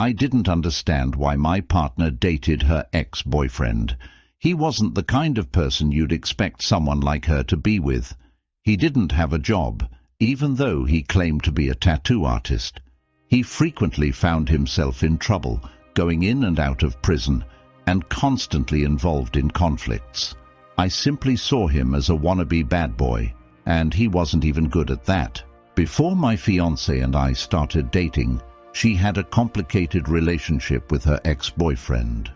I didn't understand why my partner dated her ex-boyfriend. He wasn't the kind of person you'd expect someone like her to be with. He didn't have a job, even though he claimed to be a tattoo artist. He frequently found himself in trouble, going in and out of prison, and constantly involved in conflicts. I simply saw him as a wannabe bad boy, and he wasn't even good at that. Before my fiancée and I started dating, she had a complicated relationship with her ex-boyfriend.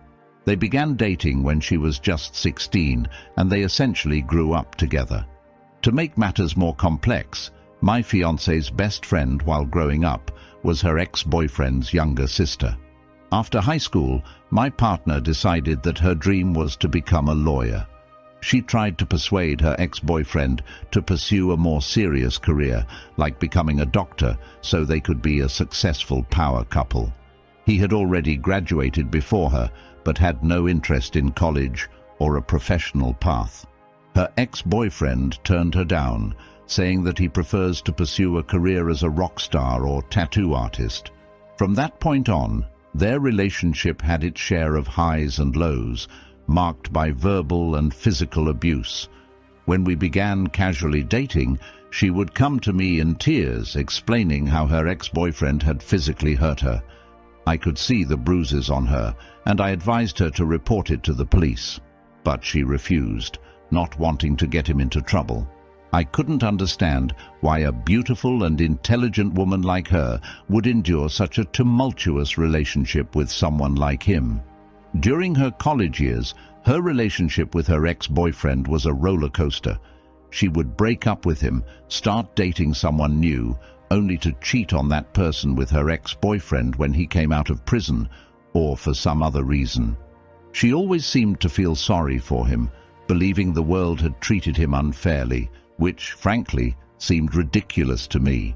They began dating when she was just 16, and they essentially grew up together. To make matters more complex, my fiancée's best friend while growing up was her ex-boyfriend's younger sister. After high school, my partner decided that her dream was to become a lawyer. She tried to persuade her ex-boyfriend to pursue a more serious career, like becoming a doctor, so they could be a successful power couple. He had already graduated before her, but had no interest in college or a professional path. Her ex-boyfriend turned her down, saying that he prefers to pursue a career as a rock star or tattoo artist. From that point on, their relationship had its share of highs and lows, marked by verbal and physical abuse. When we began casually dating, she would come to me in tears, explaining how her ex-boyfriend had physically hurt her. I could see the bruises on her, and I advised her to report it to the police. But she refused, not wanting to get him into trouble. I couldn't understand why a beautiful and intelligent woman like her would endure such a tumultuous relationship with someone like him. During her college years, her relationship with her ex-boyfriend was a roller coaster. She would break up with him, start dating someone new, only to cheat on that person with her ex-boyfriend when he came out of prison, or for some other reason. She always seemed to feel sorry for him, believing the world had treated him unfairly, which, frankly, seemed ridiculous to me.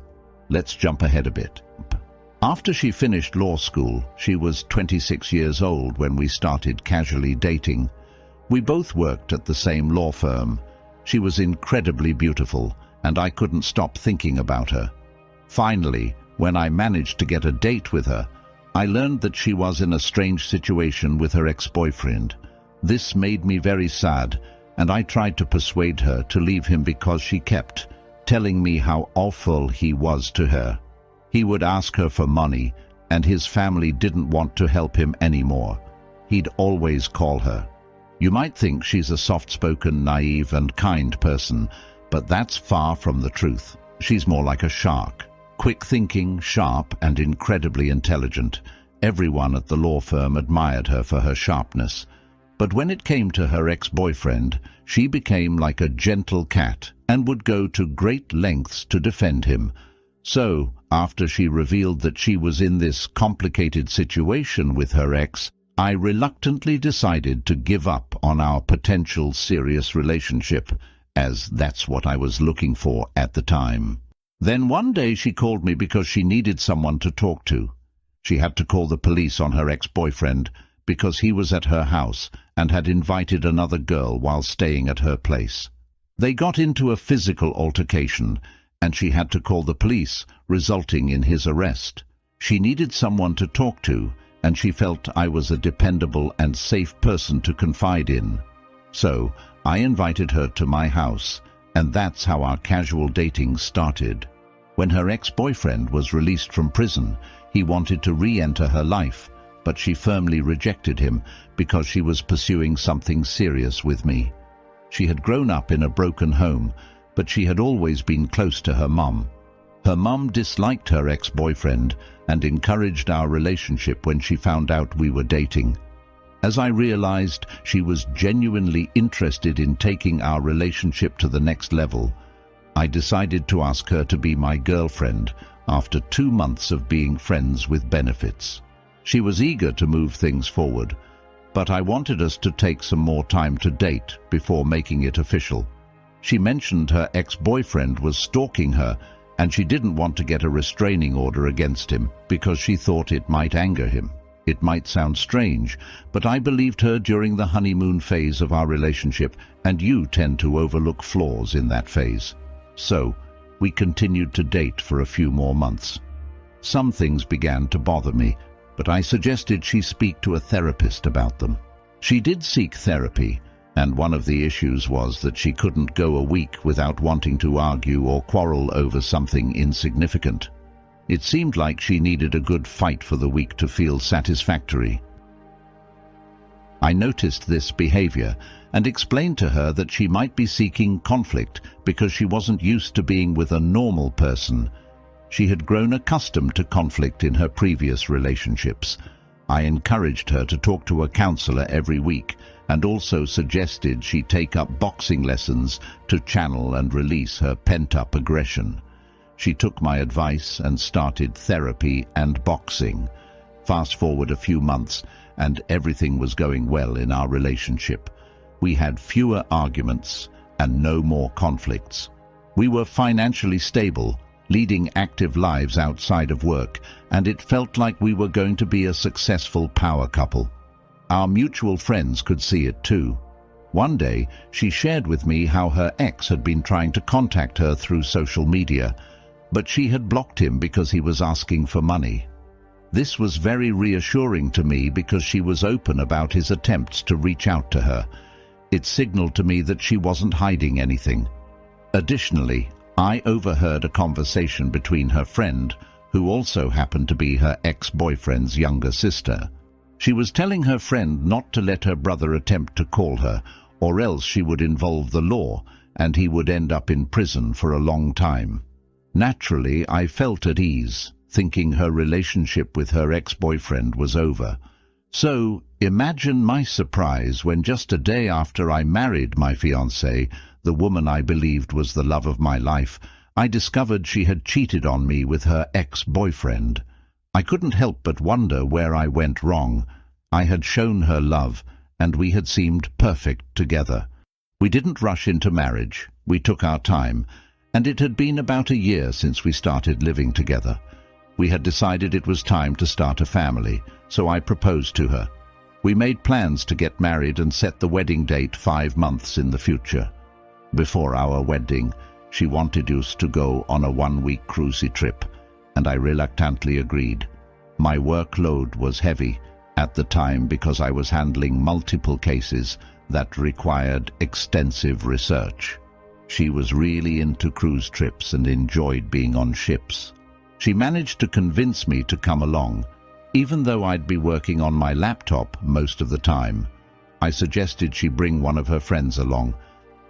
Let's jump ahead a bit. After she finished law school, she was 26 years old when we started casually dating. We both worked at the same law firm. She was incredibly beautiful, and I couldn't stop thinking about her. Finally, when I managed to get a date with her, I learned that she was in a strange situation with her ex-boyfriend. This made me very sad, and I tried to persuade her to leave him because she kept telling me how awful he was to her. He would ask her for money, and his family didn't want to help him anymore. He'd always call her. You might think she's a soft-spoken, naive and kind person, but that's far from the truth. She's more like a shark. Quick-thinking, sharp and incredibly intelligent. Everyone at the law firm admired her for her sharpness. But when it came to her ex-boyfriend, she became like a gentle cat and would go to great lengths to defend him. So, after she revealed that she was in this complicated situation with her ex, I reluctantly decided to give up on our potential serious relationship, as that's what I was looking for at the time. Then one day she called me because she needed someone to talk to. She had to call the police on her ex-boyfriend because he was at her house and had invited another girl while staying at her place. They got into a physical altercation, and she had to call the police, resulting in his arrest. She needed someone to talk to, and she felt I was a dependable and safe person to confide in. So, I invited her to my house, and that's how our casual dating started. When her ex-boyfriend was released from prison, he wanted to re-enter her life, but she firmly rejected him because she was pursuing something serious with me. She had grown up in a broken home, but she had always been close to her mum. Her mum disliked her ex-boyfriend and encouraged our relationship when she found out we were dating. As I realized she was genuinely interested in taking our relationship to the next level, I decided to ask her to be my girlfriend after 2 months of being friends with benefits. She was eager to move things forward, but I wanted us to take some more time to date before making it official. She mentioned her ex-boyfriend was stalking her, and she didn't want to get a restraining order against him because she thought it might anger him. It might sound strange, but I believed her during the honeymoon phase of our relationship, and you tend to overlook flaws in that phase. So, we continued to date for a few more months. Some things began to bother me. but I suggested she speak to a therapist about them. She did seek therapy, and one of the issues was that she couldn't go a week without wanting to argue or quarrel over something insignificant. It seemed like she needed a good fight for the week to feel satisfactory. I noticed this behavior and explained to her that she might be seeking conflict because she wasn't used to being with a normal person. She had grown accustomed to conflict in her previous relationships. I encouraged her to talk to a counselor every week and also suggested she take up boxing lessons to channel and release her pent-up aggression. She took my advice and started therapy and boxing. Fast forward a few months, and everything was going well in our relationship. We had fewer arguments and no more conflicts. We were financially stable, leading active lives outside of work, and it felt like we were going to be a successful power couple. Our mutual friends could see it too. One day, she shared with me how her ex had been trying to contact her through social media, but she had blocked him because he was asking for money. This was very reassuring to me because she was open about his attempts to reach out to her. It signaled to me that she wasn't hiding anything. Additionally, I overheard a conversation between her friend, who also happened to be her ex-boyfriend's younger sister. She was telling her friend not to let her brother attempt to call her, or else she would involve the law, and he would end up in prison for a long time. Naturally, I felt at ease, thinking her relationship with her ex-boyfriend was over. So, imagine my surprise when just a day after I married my fiancée, the woman I believed was the love of my life, I discovered she had cheated on me with her ex-boyfriend. I couldn't help but wonder where I went wrong. I had shown her love, and we had seemed perfect together. We didn't rush into marriage. We took our time, and it had been about a year since we started living together. We had decided it was time to start a family, so I proposed to her. We made plans to get married and set the wedding date 5 months in the future. Before our wedding, she wanted us to go on a 1-week cruisy trip, and I reluctantly agreed. My workload was heavy at the time because I was handling multiple cases that required extensive research. She was really into cruise trips and enjoyed being on ships. She managed to convince me to come along, even though I'd be working on my laptop most of the time. I suggested she bring one of her friends along,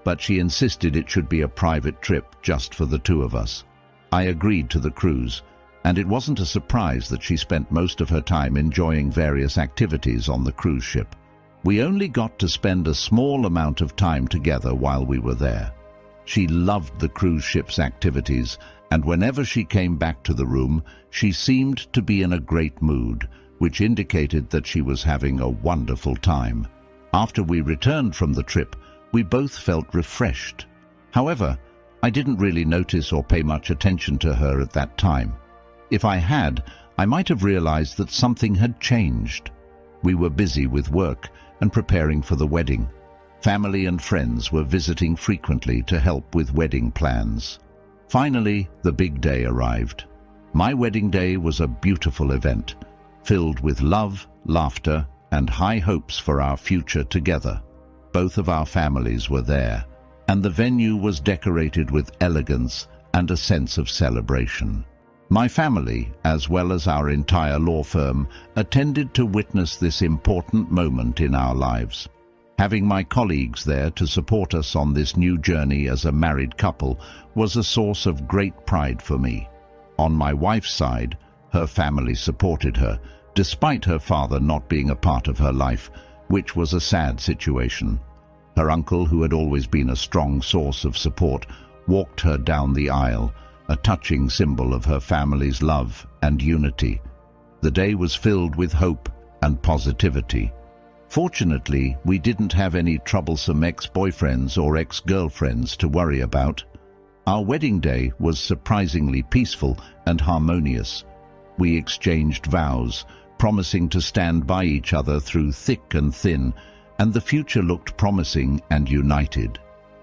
but she insisted it should be a private trip just for the two of us. I agreed to the cruise, and it wasn't a surprise that she spent most of her time enjoying various activities on the cruise ship. We only got to spend a small amount of time together while we were there. She loved the cruise ship's activities, and whenever she came back to the room, she seemed to be in a great mood, which indicated that she was having a wonderful time. After we returned from the trip, we both felt refreshed. However, I didn't really notice or pay much attention to her at that time. If I had, I might have realized that something had changed. We were busy with work and preparing for the wedding. Family and friends were visiting frequently to help with wedding plans. Finally, the big day arrived. My wedding day was a beautiful event, filled with love, laughter, and high hopes for our future together. Both of our families were there, and the venue was decorated with elegance and a sense of celebration. My family, as well as our entire law firm, attended to witness this important moment in our lives. Having my colleagues there to support us on this new journey as a married couple was a source of great pride for me. On my wife's side, her family supported her, despite her father not being a part of her life, which was a sad situation. Her uncle, who had always been a strong source of support, walked her down the aisle, a touching symbol of her family's love and unity. The day was filled with hope and positivity. Fortunately, we didn't have any troublesome ex-boyfriends or ex-girlfriends to worry about. Our wedding day was surprisingly peaceful and harmonious. We exchanged vows, promising to stand by each other through thick and thin, and the future looked promising and united.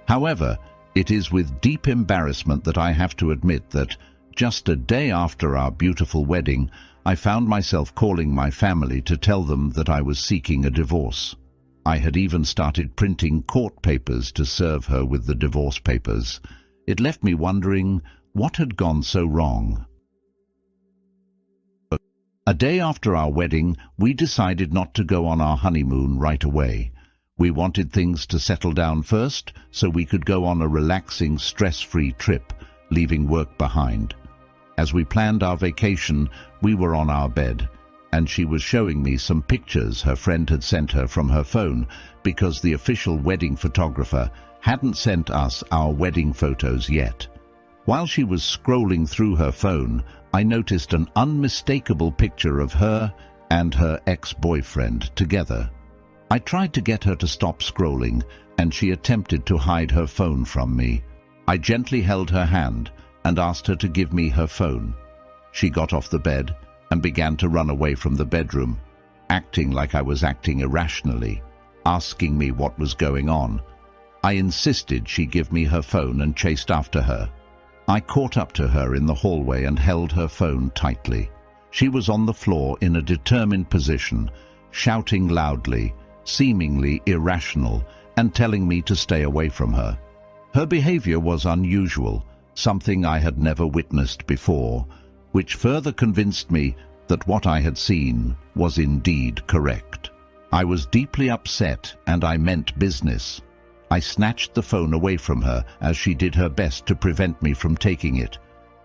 However, it is with deep embarrassment that I have to admit that, just a day after our beautiful wedding, I found myself calling my family to tell them that I was seeking a divorce. I had even started printing court papers to serve her with the divorce papers. It left me wondering what had gone so wrong. A day after our wedding, we decided not to go on our honeymoon right away. We wanted things to settle down first so we could go on a relaxing, stress-free trip, leaving work behind. As we planned our vacation, we were on our bed, and she was showing me some pictures her friend had sent her from her phone because the official wedding photographer hadn't sent us our wedding photos yet. While she was scrolling through her phone, I noticed an unmistakable picture of her and her ex-boyfriend together. I tried to get her to stop scrolling, and she attempted to hide her phone from me. I gently held her hand and asked her to give me her phone. She got off the bed and began to run away from the bedroom, acting like I was acting irrationally, asking me what was going on. I insisted she give me her phone and chased after her. I caught up to her in the hallway and held her phone tightly. She was on the floor in a determined position, shouting loudly, seemingly irrational, and telling me to stay away from her. Her behavior was unusual, something I had never witnessed before, which further convinced me that what I had seen was indeed correct. I was deeply upset, and I meant business. I snatched the phone away from her as she did her best to prevent me from taking it.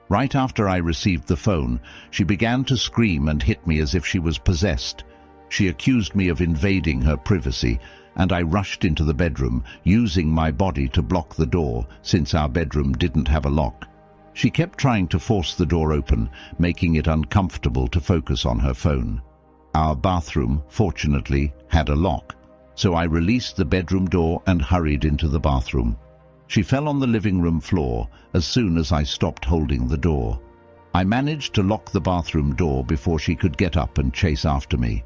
Right after I received the phone, she began to scream and hit me as if she was possessed. She accused me of invading her privacy, and I rushed into the bedroom, using my body to block the door, since our bedroom didn't have a lock. She kept trying to force the door open, making it uncomfortable to focus on her phone. Our bathroom, fortunately, had a lock, so I released the bedroom door and hurried into the bathroom. She fell on the living room floor as soon as I stopped holding the door. I managed to lock the bathroom door before she could get up and chase after me.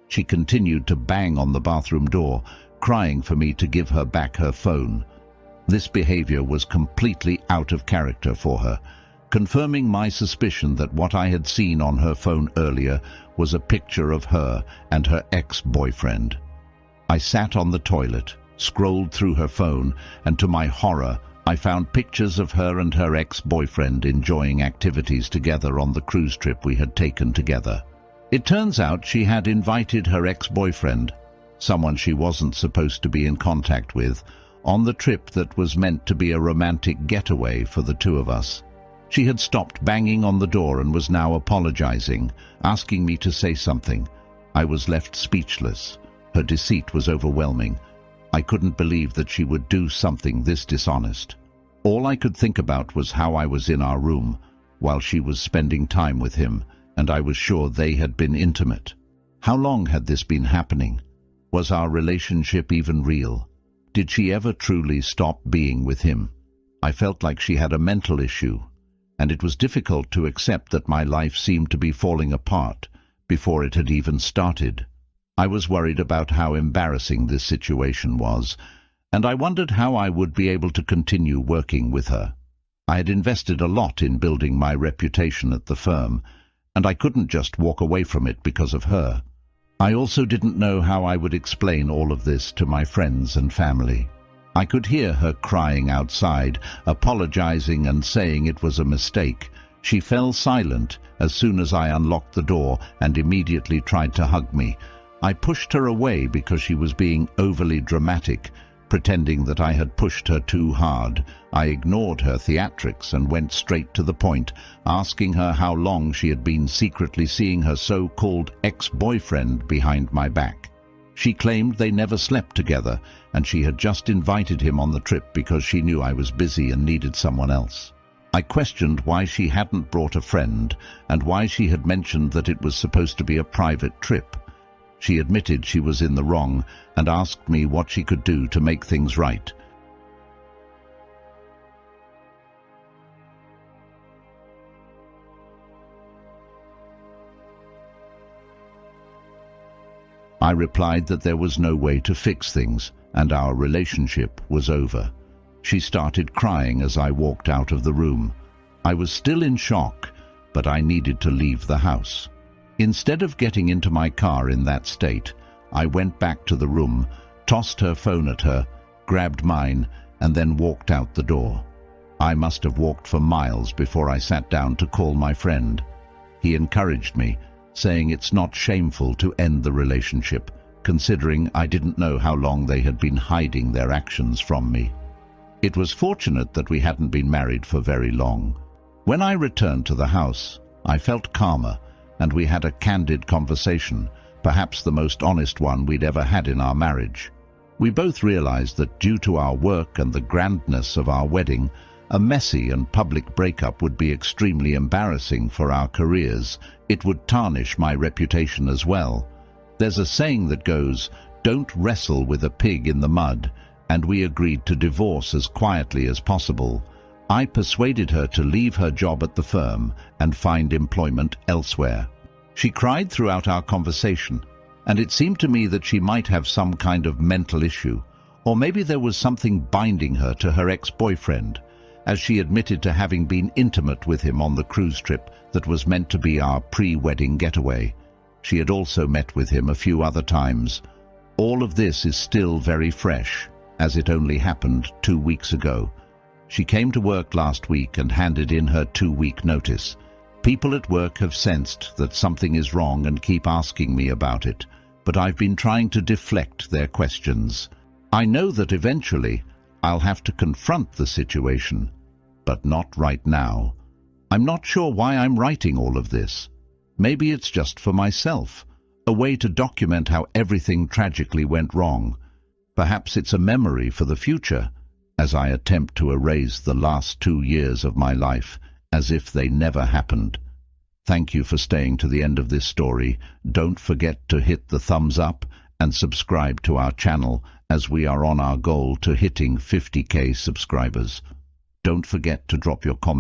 She continued to bang on the bathroom door, crying for me to give her back her phone. This behavior was completely out of character for her, confirming my suspicion that what I had seen on her phone earlier was a picture of her and her ex-boyfriend. I sat on the toilet, scrolled through her phone, and to my horror, I found pictures of her and her ex-boyfriend enjoying activities together on the cruise trip we had taken together. It turns out she had invited her ex-boyfriend, someone she wasn't supposed to be in contact with, on the trip that was meant to be a romantic getaway for the two of us. She had stopped banging on the door and was now apologizing, asking me to say something. I was left speechless. Her deceit was overwhelming. I couldn't believe that she would do something this dishonest. All I could think about was how I was in our room, while she was spending time with him, and I was sure they had been intimate. How long had this been happening? Was our relationship even real? Did she ever truly stop being with him? I felt like she had a mental issue, and it was difficult to accept that my life seemed to be falling apart before it had even started. I was worried about how embarrassing this situation was, and I wondered how I would be able to continue working with her. I had invested a lot in building my reputation at the firm, and I couldn't just walk away from it because of her. I also didn't know how I would explain all of this to my friends and family. I could hear her crying outside, apologizing and saying it was a mistake. She fell silent as soon as I unlocked the door and immediately tried to hug me. I pushed her away because she was being overly dramatic, pretending that I had pushed her too hard. I ignored her theatrics and went straight to the point, asking her how long she had been secretly seeing her so-called ex-boyfriend behind my back. She claimed they never slept together, and she had just invited him on the trip because she knew I was busy and needed someone else. I questioned why she hadn't brought a friend and why she had mentioned that it was supposed to be a private trip. She admitted she was in the wrong and asked me what she could do to make things right. I replied that there was no way to fix things and our relationship was over. She started crying as I walked out of the room. I was still in shock, but I needed to leave the house. Instead of getting into my car in that state, I went back to the room, tossed her phone at her, grabbed mine, and then walked out the door. I must have walked for miles before I sat down to call my friend. He encouraged me, saying it's not shameful to end the relationship, considering I didn't know how long they had been hiding their actions from me. It was fortunate that we hadn't been married for very long. When I returned to the house, I felt calmer, and we had a candid conversation, perhaps the most honest one we'd ever had in our marriage. We both realized that due to our work and the grandness of our wedding, a messy and public breakup would be extremely embarrassing for our careers. It would tarnish my reputation as well. There's a saying that goes, "Don't wrestle with a pig in the mud," and we agreed to divorce as quietly as possible. I persuaded her to leave her job at the firm and find employment elsewhere. She cried throughout our conversation, and it seemed to me that she might have some kind of mental issue, or maybe there was something binding her to her ex-boyfriend, as she admitted to having been intimate with him on the cruise trip that was meant to be our pre-wedding getaway. She had also met with him a few other times. All of this is still very fresh, as it only happened 2 weeks ago. She came to work last week and handed in her 2-week notice. People at work have sensed that something is wrong and keep asking me about it, but I've been trying to deflect their questions. I know that eventually I'll have to confront the situation, but not right now. I'm not sure why I'm writing all of this. Maybe it's just for myself, a way to document how everything tragically went wrong. Perhaps it's a memory for the future, as I attempt to erase the last 2 years of my life as if they never happened. Thank you for staying to the end of this story. Don't forget to hit the thumbs up and subscribe to our channel, as we are on our goal to hitting 50,000 subscribers. Don't forget to drop your comments.